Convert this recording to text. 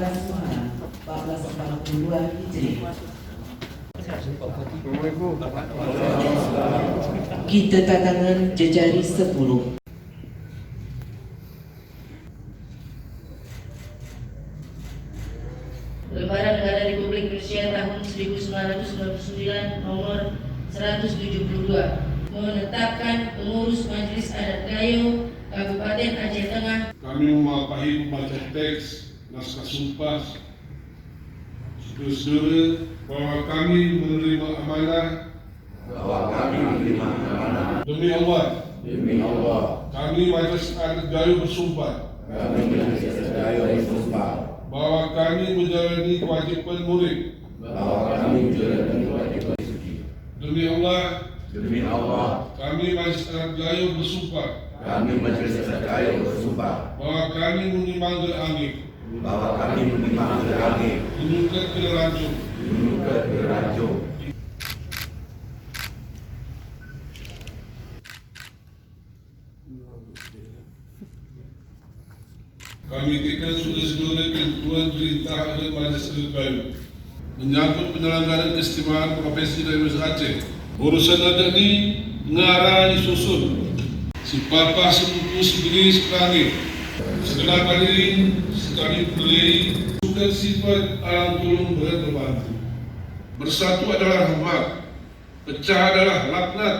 14 Muharram 1442 Hijriah. Kita tangan jejari 10. Lembaran Negara Republik Indonesia tahun 1999 nomor 172 menetapkan pengurus Majelis Adat Gayo Kabupaten Aceh Tengah. Kami memapahi membaca teks naskah sumpah saudara bahwa kami menerima amanah demi Allah kami Majelis Adat Gayo bersumpah bahwa kami menjalani kewajiban murid demi Allah kami Majelis Adat Gayo bersumpah bahwa kami menimang angin meningkat ke ranjung kami tekan saudara-saudara ketentuan perintah adat Majelis Adat Gayo menyangkut penyelenggaraan keistimewaan Provinsi dan Malaysia Aceh. Urusan adat ini ngarah disusun si papa sepupu segini seperangi segenap hadirin sekali berdiri bukan sifat alam tolong berbantu. Bersatu adalah rahmat, pecah adalah laknat.